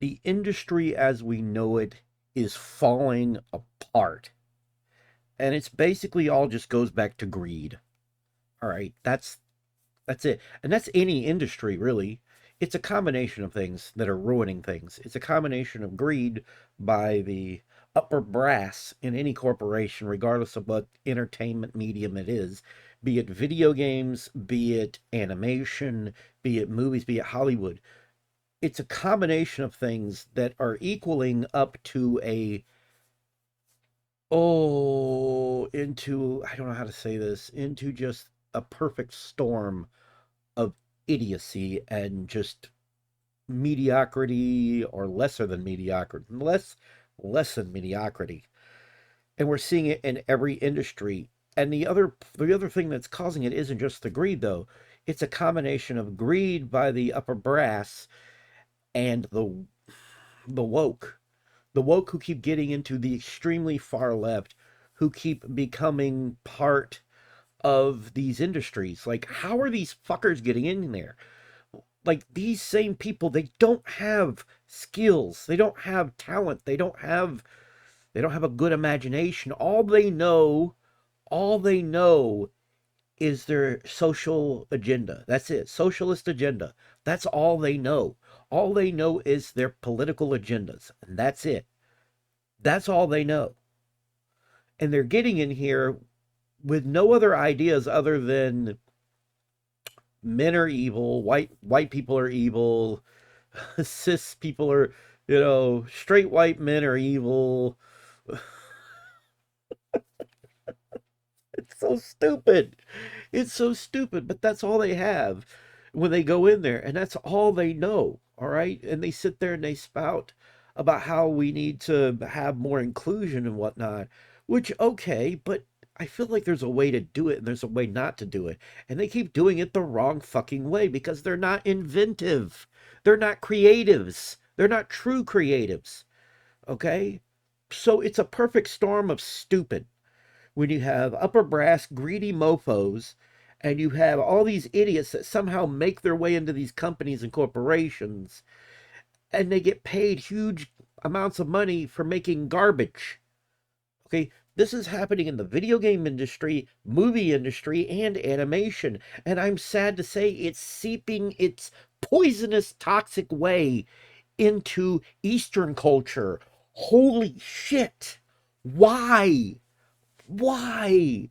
The industry as we know it is falling apart. And it's basically all just goes back to greed. All right, that's it. And that's any industry really. It's a combination of things that are ruining things. It's a combination of greed by the upper brass in any corporation, regardless of what entertainment medium it is, be it video games, be it animation, be it movies, be it Hollywood. It's a combination of things that are equaling up to into, I don't know how to say this, into just a perfect storm of idiocy and just mediocrity, or lesser than mediocrity, less than mediocrity. And we're seeing it in every industry. And the other thing that's causing it isn't just the greed though. It's a combination of greed by the upper brass and the woke. The woke who keep getting into the extremely far left, who keep becoming part of these industries. Like, how are these fuckers getting in there? Like, these same people, they don't have skills, they don't have talent, they don't have a good imagination. All they know is their social agenda. That's it. Socialist agenda. That's all they know. All they know is their political agendas, and that's it. That's all they know. And they're getting in here with no other ideas other than men are evil, white people are evil, cis people are, straight white men are evil. It's so stupid. It's so stupid, but that's all they have when they go in there, and that's all they know. All right. And they sit there and they spout about how we need to have more inclusion and whatnot, which, okay, but I feel like there's a way to do it and there's a way not to do it. And they keep doing it the wrong fucking way because they're not inventive. They're not creatives. They're not true creatives. Okay. So it's a perfect storm of stupid when you have upper brass greedy mofos and you have all these idiots that somehow make their way into these companies and corporations, and they get paid huge amounts of money for making garbage. Okay, this is happening in the video game industry, movie industry, and animation, and I'm sad to say it's seeping its poisonous toxic way into Eastern culture. Holy shit. Why? Why?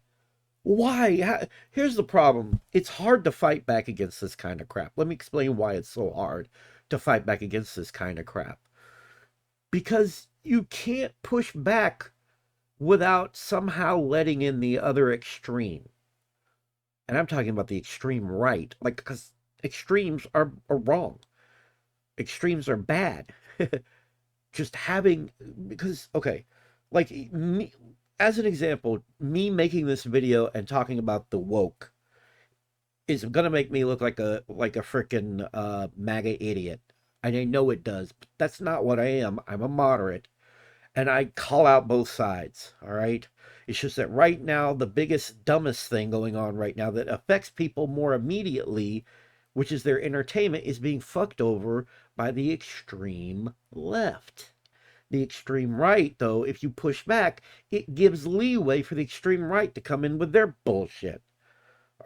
Why? Here's the problem. It's hard to fight back against this kind of crap. Let me explain why it's so hard to fight back against this kind of crap. Because you can't push back without somehow letting in the other extreme. And I'm talking about the extreme right. Like, because extremes are wrong. Extremes are bad. Just having, because, okay, like me, as an example, me making this video and talking about the woke is gonna make me look like a freaking MAGA idiot. And I know it does, but that's not what I am. I'm a moderate, and I call out both sides. All right. It's just that right now, the biggest, dumbest thing going on right now that affects people more immediately, which is their entertainment, is being fucked over by the extreme left. The extreme right, though, if you push back, it gives leeway for the extreme right to come in with their bullshit.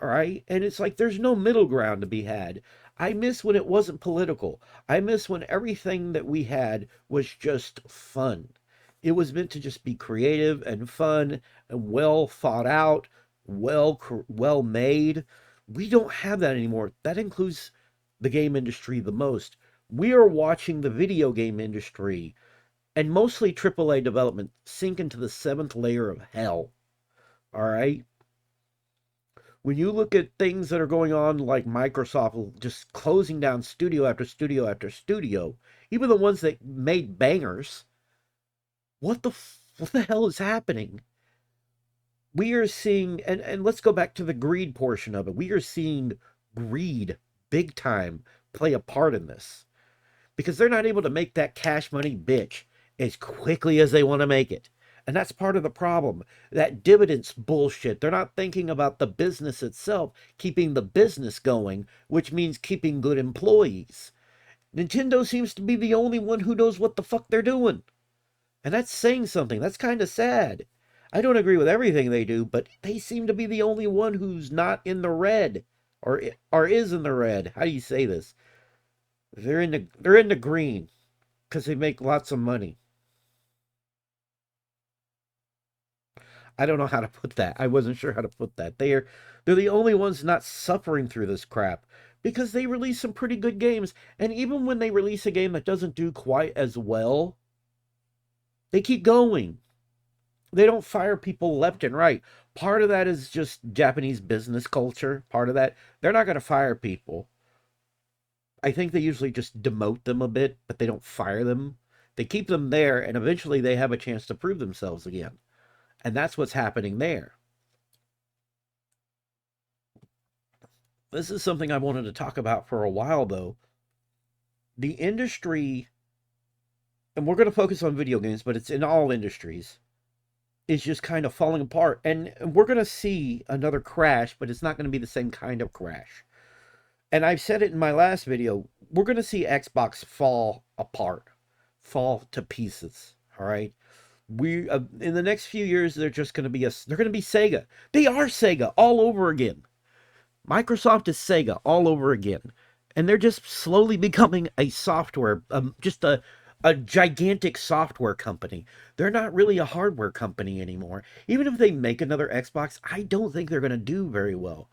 All right. And it's like there's no middle ground to be had. I miss when it wasn't political. I miss when everything that we had was just fun. It was meant to just be creative and fun and well thought out, well made. We don't have that anymore. That includes the game industry the most. We are watching the video game industry and mostly AAA development sink into the seventh layer of hell. All right. When you look at things that are going on, like Microsoft just closing down studio after studio after studio, even the ones that made bangers, what the hell is happening? We are seeing, and let's go back to the greed portion of it. We are seeing greed big time play a part in this because they're not able to make that cash money bitch as quickly as they want to make it. And that's part of the problem. That dividends bullshit. They're not thinking about the business itself, keeping the business going, which means keeping good employees. Nintendo seems to be the only one who knows what the fuck they're doing. And that's saying something. That's kind of sad. I don't agree with everything they do, but they seem to be the only one who's not in the red or is in the red. How do you say this? They're in the green because they make lots of money. I don't know how to put that. I wasn't sure how to put that. They're the only ones not suffering through this crap because they release some pretty good games, and even when they release a game that doesn't do quite as well, they keep going. They don't fire people left and right. Part of that is just Japanese business culture. Part of that, they're not going to fire people. I think they usually just demote them a bit, but they don't fire them. They keep them there, and eventually they have a chance to prove themselves again. And that's what's happening there. This is something I wanted to talk about for a while, though. The industry, and we're going to focus on video games, but it's in all industries, is just kind of falling apart. And we're going to see another crash, but it's not going to be the same kind of crash. And I've said it in my last video, we're going to see Xbox fall apart, fall to pieces. All right. We in the next few years they're just going to be they're going to be Sega. They are Sega all over again. Microsoft is Sega all over again. And they're just slowly becoming a software, just a gigantic software company. They're not really a hardware company anymore. Even if they make another Xbox, I don't think they're going to do very well.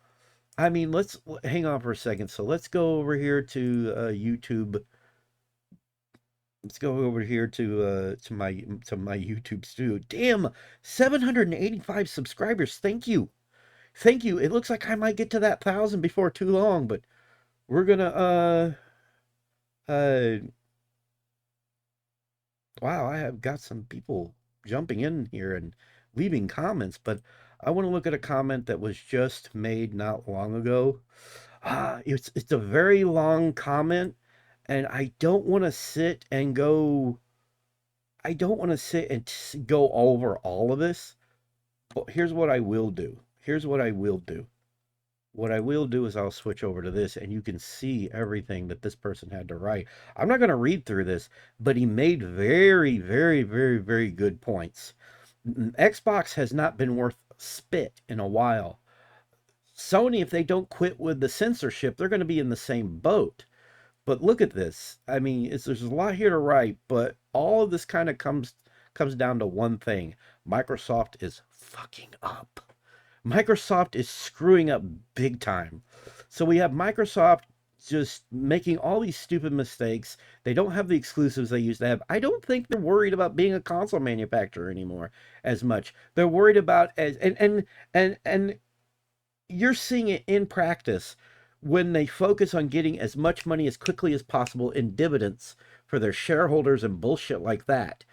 I mean, let's hang on for a second. So let's go over here to YouTube. Let's go over here to my YouTube studio. Damn, 785 subscribers. Thank you. Thank you. It looks like I might get to that 1,000 before too long, but we're gonna uh wow, I have got some people jumping in here and leaving comments, but I want to look at a comment that was just made not long ago. It's a very long comment, and I don't want to sit and go over all of this, but here's what I will do. Here's what I will do. What I will do is I'll switch over to this and you can see everything that this person had to write. I'm not going to read through this, but he made very, very, very, very good points. Xbox has not been worth spit in a while. Sony, if they don't quit with the censorship, they're going to be in the same boat. But look at this. I mean, there's a lot here to write, but all of this kind of comes down to one thing. Microsoft is fucking up. Microsoft is screwing up big time. So we have Microsoft just making all these stupid mistakes. They don't have the exclusives they used to have. I don't think they're worried about being a console manufacturer anymore as much. They're worried about as and you're seeing it in practice when they focus on getting as much money as quickly as possible in dividends for their shareholders and bullshit like that,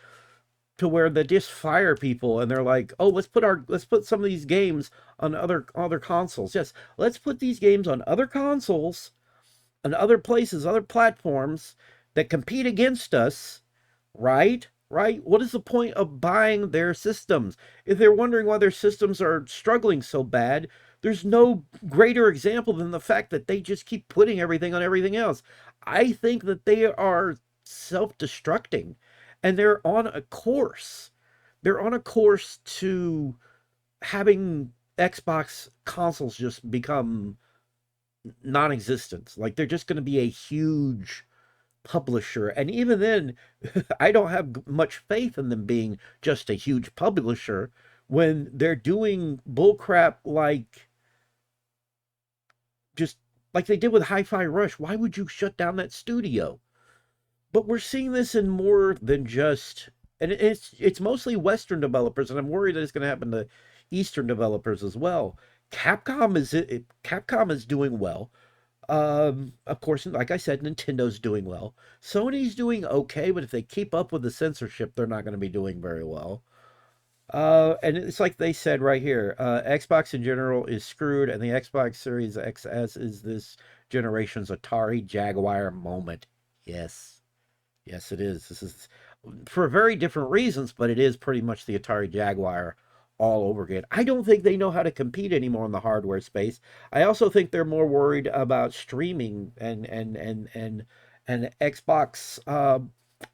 to where they just fire people and they're like, oh, let's put some of these games on other consoles. Yes, let's put these games on other consoles and other places, other platforms that compete against us, right? Right? What is the point of buying their systems? If they're wondering why their systems are struggling so bad, there's no greater example than the fact that they just keep putting everything on everything else. I think that they are self-destructing and they're on a course. They're on a course to having Xbox consoles just become non-existent. Like they're just going to be a huge publisher. And even then, I don't have much faith in them being just a huge publisher when they're doing bullcrap like just like they did with Hi-Fi Rush. Why would you shut down that studio? But we're seeing this in more than just, and it's mostly Western developers, and I'm worried that it's going to happen to Eastern developers as well. Capcom is doing well. Of course, like I said, Nintendo's doing well. Sony's doing okay, but if they keep up with the censorship, they're not going to be doing very well. And it's like they said right here, Xbox in general is screwed, and the Xbox Series XS is this generation's Atari Jaguar moment. Yes. Yes, it is. This is for very different reasons, but it is pretty much the Atari Jaguar all over again. I don't think they know how to compete anymore in the hardware space. I also think they're more worried about streaming and Xbox.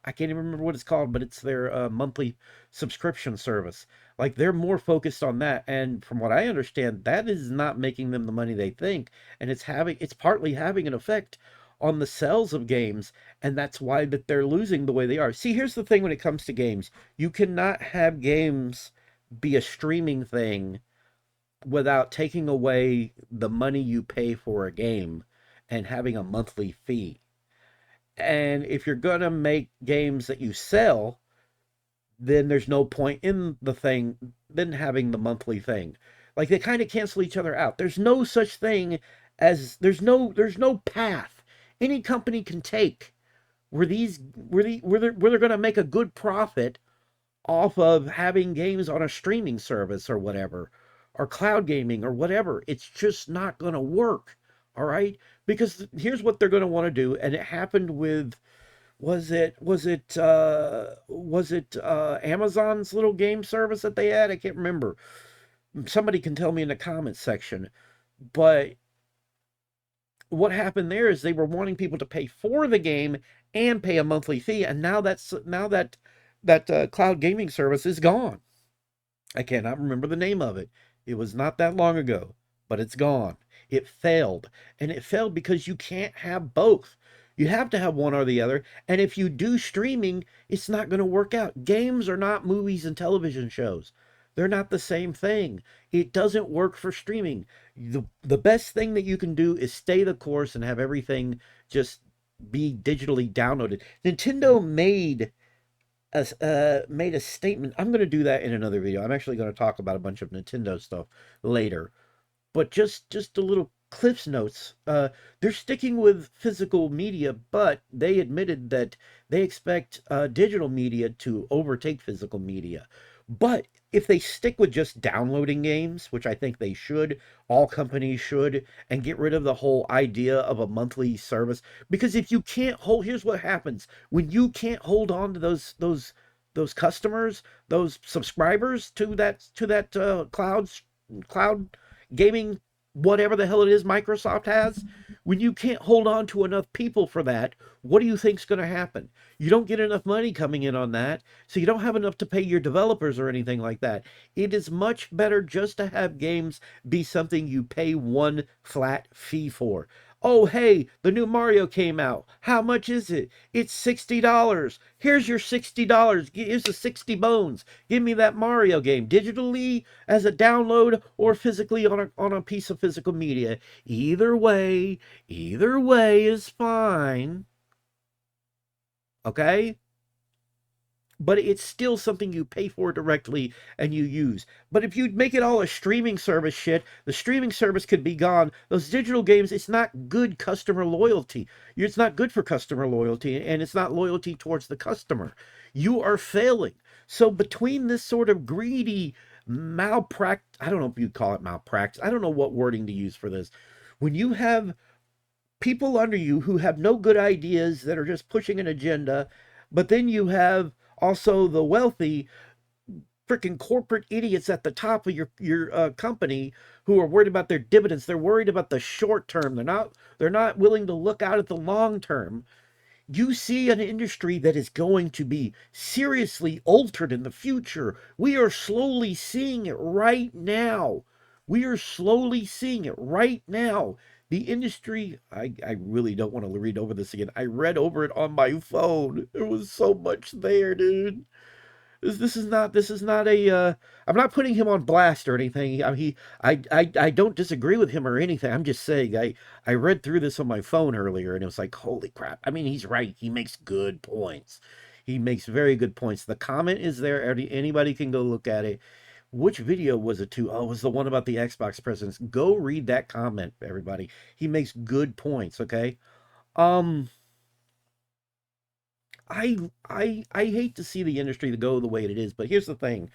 I can't even remember what it's called, but it's their monthly subscription service. Like they're more focused on that, and from what I understand, that is not making them the money they think, and it's partly having an effect on the sales of games, and that's why that they're losing the way they are. See, here's the thing when it comes to games, you cannot have games be a streaming thing without taking away the money you pay for a game and having a monthly fee. And if you're going to make games that you sell, then there's no point in the thing, then having the monthly thing. Like they kind of cancel each other out. There's no such thing as there's no path any company can take where they're going to make a good profit off of having games on a streaming service or whatever, or cloud gaming or whatever. It's just not going to work. All right? Because here's what they're going to want to do, and it happened with was it Amazon's little game service that they had? I can't remember. Somebody can tell me in the comments section. But what happened there is they were wanting people to pay for the game and pay a monthly fee, and now that cloud gaming service is gone. I cannot remember the name of it. It was not that long ago, but it's gone. It failed. And it failed because you can't have both. You have to have one or the other. And if you do streaming, it's not going to work out. Games are not movies and television shows. They're not the same thing. It doesn't work for streaming. The best thing that you can do is stay the course and have everything just be digitally downloaded. Nintendo made a statement. I'm going to do that in another video. I'm actually going to talk about a bunch of Nintendo stuff later. But just a little Cliff's notes. They're sticking with physical media, but they admitted that they expect digital media to overtake physical media. But if they stick with just downloading games, which I think they should, all companies should, and get rid of the whole idea of a monthly service, because if you can't hold, here's what happens when you can't hold on to those customers, those subscribers to that cloud gaming, whatever the hell it is Microsoft has, when you can't hold on to enough people for that, what do you think's going to happen? You don't get enough money coming in on that, so you don't have enough to pay your developers or anything like that. It is much better just to have games be something you pay one flat fee for. Oh, hey, the new Mario came out. How much is it? It's $60. Here's your $60. Here's the 60 bones. Give me that Mario game digitally as a download or physically on a piece of physical media. Either way is fine. Okay? But it's still something you pay for directly and you use. But if you make it all a streaming service shit, the streaming service could be gone. Those digital games, it's not good customer loyalty. It's not good for customer loyalty, and it's not loyalty towards the customer. You are failing. So between this sort of greedy malpractice, I don't know if you'd call it malpractice, I don't know what wording to use for this. When you have people under you who have no good ideas that are just pushing an agenda, but then you have also the wealthy freaking corporate idiots at the top of your company who are worried about their dividends. They're worried about the short term. They're not willing to look out at the long term. You see an industry that is going to be seriously altered in the future. We are slowly seeing it right now. We are slowly seeing it right now. The industry, I really don't want to read over this again. I read over it on my phone. There was so much there, dude. This is not a I'm not putting him on blast or anything. I don't disagree with him or anything. I'm just saying I read through this on my phone earlier and it was like, holy crap. I mean, he's right. He makes good points. He makes very good points. The comment is there. Anybody can go look at it. Which video was it to? Oh, it was the one about the Xbox presidents. Go read that comment, everybody. He makes good points, okay? Um I hate to see the industry to go the way it is, but here's the thing.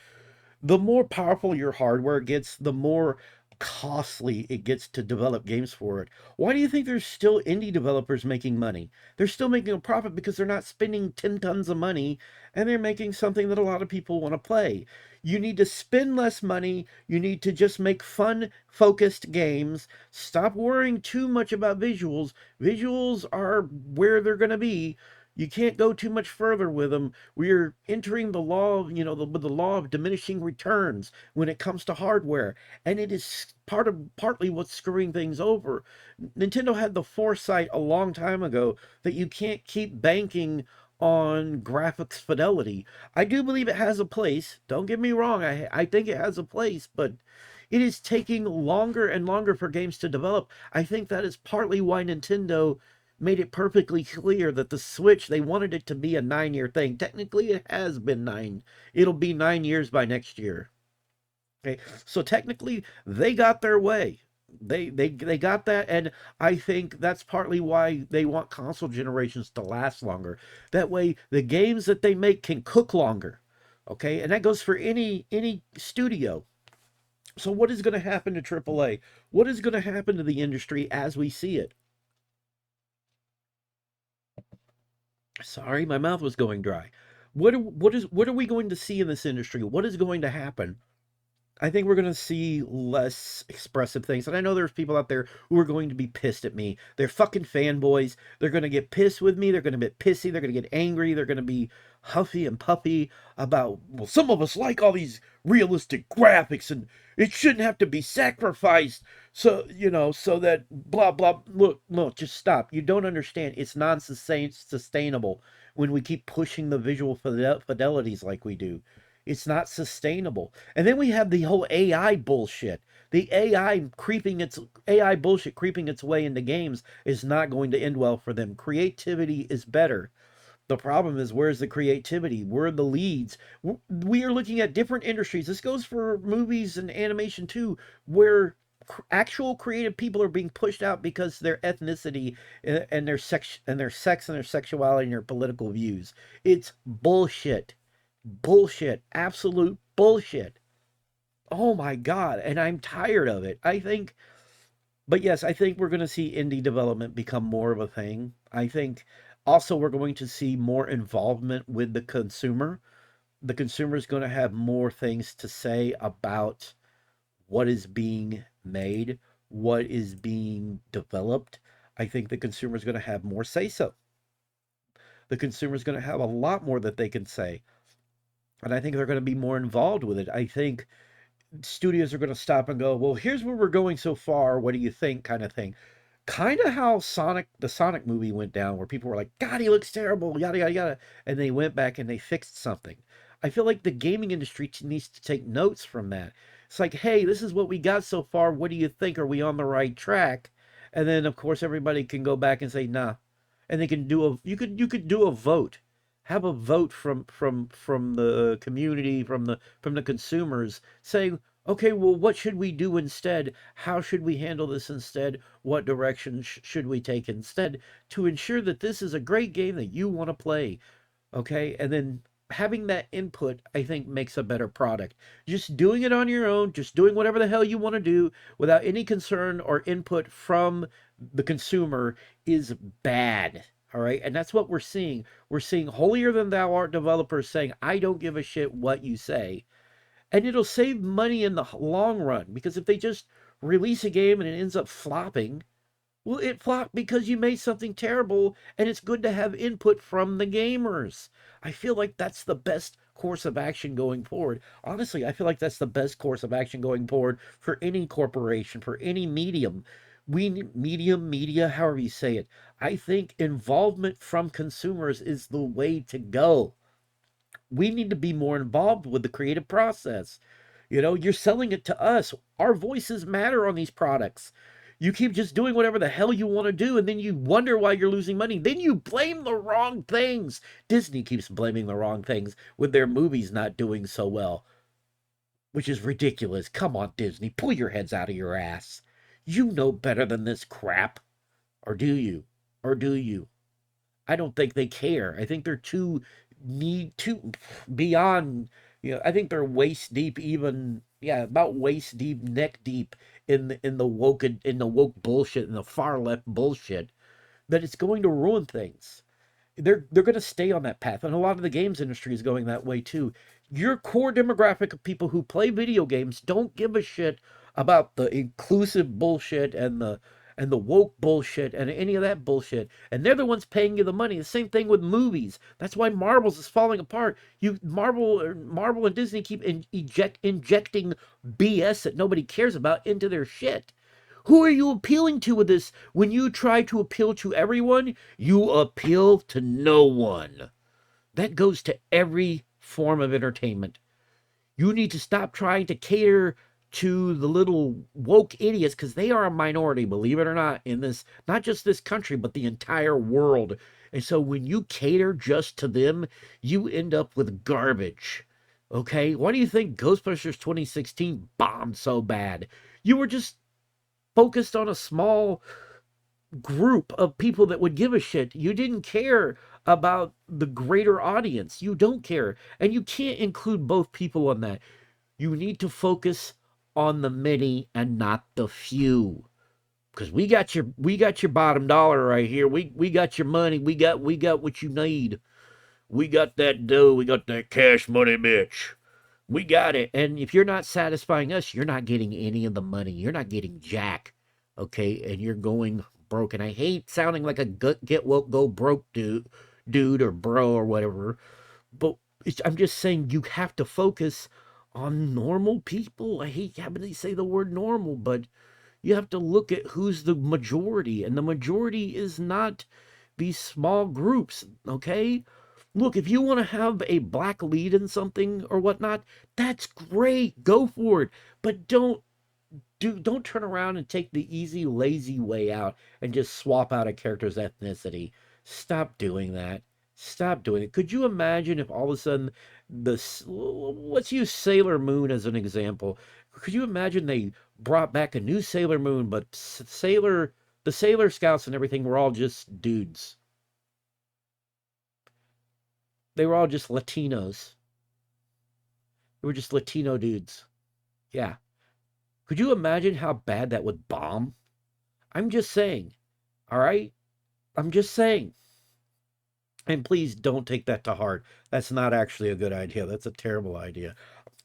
The more powerful your hardware gets, the more costly it gets to develop games for it. Why do you think there's still indie developers making money? They're still making a profit because they're not spending 10 tons of money and they're making something that a lot of people want to play. You need to spend less money. You need to just make fun, focused games. Stop worrying too much about visuals. Visuals are where they're going to be. You can't go too much further with them. We're entering the law of, with the law of diminishing returns when it comes to hardware, and it is partly what's screwing things over. Nintendo had the foresight a long time ago that you can't keep banking on graphics fidelity. I do believe it has a place. Don't get me wrong. I think it has a place, but it is taking longer and longer for games to develop. I think that is partly why Nintendo made it perfectly clear that the Switch, they wanted it to be a 9-year thing. Technically, it has been nine. It'll be 9 years by next year. Okay, so technically, they got their way. They got that, and I think that's partly why they want console generations to last longer. That way, the games that they make can cook longer. Okay, and that goes for any studio. So, what is going to happen to AAA? What is going to happen to the industry as we see it? Sorry, my mouth was going dry. What are we going to see in this industry? What is going to happen? I think we're going to see less expressive things. And I know there's people out there who are going to be pissed at me. They're fucking fanboys. They're going to get pissed with me. They're going to get pissy. They're going to get angry. They're going to be huffy and puffy about, well, some of us like all these realistic graphics and it shouldn't have to be sacrificed. So, so that blah, blah. Look, just stop. You don't understand. It's non-sustainable when we keep pushing the visual fidelities like we do. It's not sustainable. And then we have the whole AI bullshit. The AI bullshit creeping its way into games is not going to end well for them. Creativity is better. The problem is, where's the creativity? Where are the leads? We are looking at different industries. This goes for movies and animation too, where actual creative people are being pushed out because their ethnicity and their sex and their sexuality and their political views. It's bullshit. Bullshit. Absolute bullshit. Oh my God. And I'm tired of it. But yes, I think we're going to see indie development become more of a thing. I think also we're going to see more involvement with the consumer. The consumer is going to have more things to say about what is being made, what is being developed. I think the consumer is going to have more say so. The consumer is going to have a lot more that they can say. And I think they're going to be more involved with it. I think studios are going to stop and go, well, here's where we're going so far. What do you think? Kind of thing. Kind of how the Sonic movie went down, where people were like, God, he looks terrible, yada, yada, yada. And they went back and they fixed something. I feel like the gaming industry needs to take notes from that. It's like, hey, this is what we got so far. What do you think? Are we on the right track? And then, of course, everybody can go back and say, nah. And they can you could do a vote, have a vote from the community, from the consumers, saying, okay, well, what should we do instead? How should we handle this instead? What direction should we take instead to ensure that this is a great game that you want to play? Okay, and then having that input, I think, makes a better product. Just doing it on your own, just doing whatever the hell you want to do without any concern or input from the consumer is bad. All right, and that's what we're seeing. We're seeing holier than thou art developers saying, I don't give a shit what you say. And it'll save money in the long run, because if they just release a game and it ends up flopping, well, it flopped because you made something terrible, and it's good to have input from the gamers. I feel like that's the best course of action going forward. Honestly, I feel like that's the best course of action going forward for any corporation, for any medium. Media, however you say it. I think involvement from consumers is the way to go. We need to be more involved with the creative process. You're selling it to us. Our voices matter on these products. You keep just doing whatever the hell you want to do, and then you wonder why you're losing money. Then you blame the wrong things. Disney keeps blaming the wrong things with their movies not doing so well, which is ridiculous. Come on, Disney, pull your heads out of your ass. You know better than this crap. Or do you? Or do you? I don't think they care. I think they're too beyond, I think they're waist deep even Yeah, about waist deep, neck deep in the woke bullshit, in the far left bullshit, that it's going to ruin things. They're going to stay on that path, and a lot of the games industry is going that way too. Your core demographic of people who play video games don't give a shit about the inclusive bullshit and the woke bullshit and any of that bullshit, and they're the ones paying you the money. The same thing with movies. That's why Marvel's is falling apart. Marvel and Disney keep injecting BS that nobody cares about into their shit. Who are you appealing to with this? When you try to appeal to everyone, you appeal to no one. That goes to every form of entertainment. You need to stop trying to cater to the little woke idiots, because they are a minority, believe it or not, in this, not just this country, but the entire world. And so when you cater just to them, you end up with garbage. Okay? Why do you think Ghostbusters 2016 bombed so bad? You were just focused on a small group of people that would give a shit. You didn't care about the greater audience. You don't care. And you can't include both people on that. You need to focus on the many and not the few. Because we got your bottom dollar right here. We got your money. We got what you need. We got that dough. We got that cash money, bitch. We got it. And if you're not satisfying us, you're not getting any of the money. You're not getting jack. Okay? And you're going broke. And I hate sounding like a get woke, go broke dude or bro or whatever. But I'm just saying you have to focus on normal people. I hate having to say the word normal, but you have to look at who's the majority. And the majority is not these small groups, okay? Look, if you want to have a black lead in something or whatnot, that's great. Go for it. But don't turn around and take the easy, lazy way out and just swap out a character's ethnicity. Stop doing that. Stop doing it. Could you imagine if all of a sudden let's use Sailor Moon as an example. Could you imagine they brought back a new Sailor Moon, but the Sailor Scouts and everything were all just dudes. They were all just Latinos. They were just Latino dudes. Yeah. Could you imagine how bad that would bomb? I'm just saying. All right? I'm just saying. And please don't take that to heart. That's not actually a good idea. That's a terrible idea.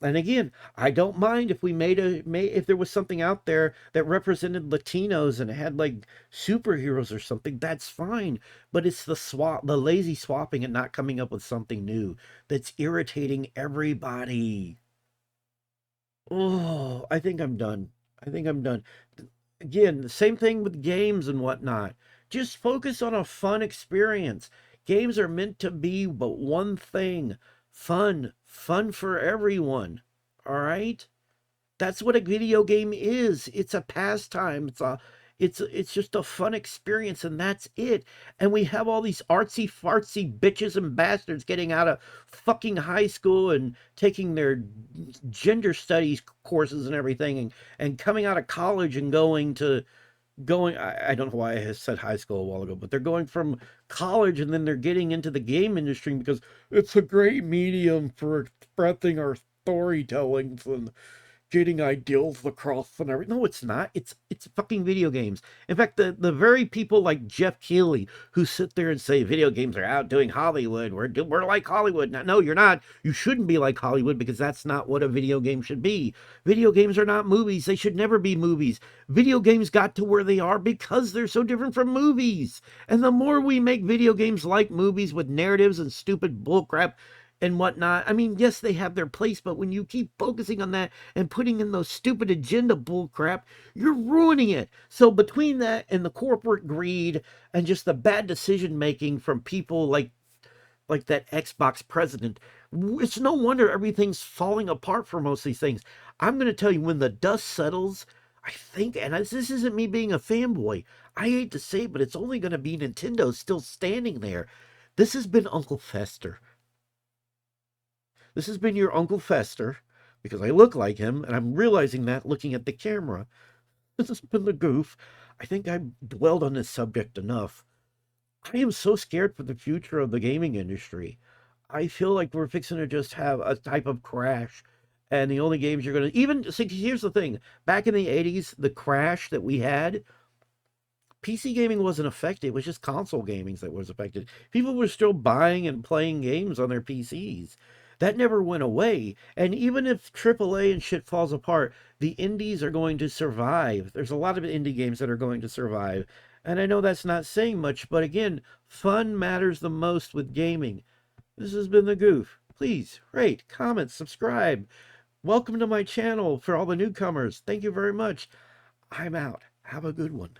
And again, I don't mind if we if there was something out there that represented Latinos and it had like superheroes or something, that's fine. But it's the lazy swapping and not coming up with something new that's irritating everybody. Oh, I think I'm done. I think I'm done. Again, the same thing with games and whatnot. Just focus on a fun experience. Games are meant to be but one thing: fun. Fun for everyone. All right? That's what a video game is. It's a pastime. It's just a fun experience, and that's it. And we have all these artsy fartsy bitches and bastards getting out of fucking high school and taking their gender studies courses and everything, and coming out of college and going I don't know why I said high school a while ago, but they're going from college and then they're getting into the game industry because it's a great medium for expressing our storytelling and getting ideals across and everything. No, it's not. It's fucking video games. In fact, the very people like Jeff Keighley who sit there and say video games are outdoing Hollywood. We're like Hollywood. No, you're not. You shouldn't be like Hollywood, because that's not what a video game should be. Video games are not movies. They should never be movies. Video games got to where they are because they're so different from movies. And the more we make video games like movies with narratives and stupid bullcrap and whatnot. I mean, yes, they have their place, but when you keep focusing on that and putting in those stupid agenda bull crap, you're ruining it. So between that and the corporate greed and just the bad decision making from people like that Xbox president, it's no wonder everything's falling apart for most of these things. I'm going to tell you, when the dust settles, I think, and this isn't me being a fanboy, I hate to say it, but it's only going to be Nintendo still standing there. This has been Uncle Fester. This has been your Uncle Fester, because I look like him, and I'm realizing that looking at the camera. This has been the goof. I think I've dwelled on this subject enough. I am so scared for the future of the gaming industry. I feel like we're fixing to just have a type of crash And the only games you're going to even see, here's the thing, back in the 80s, the crash that we had, PC gaming wasn't affected. It was just console gaming that was affected. People were still buying and playing games on their PCs. That never went away. And even if AAA and shit falls apart, the indies are going to survive. There's a lot of indie games that are going to survive. And I know that's not saying much, but again, fun matters the most with gaming. This has been The Goof. Please rate, comment, subscribe. Welcome to my channel for all the newcomers. Thank you very much. I'm out. Have a good one.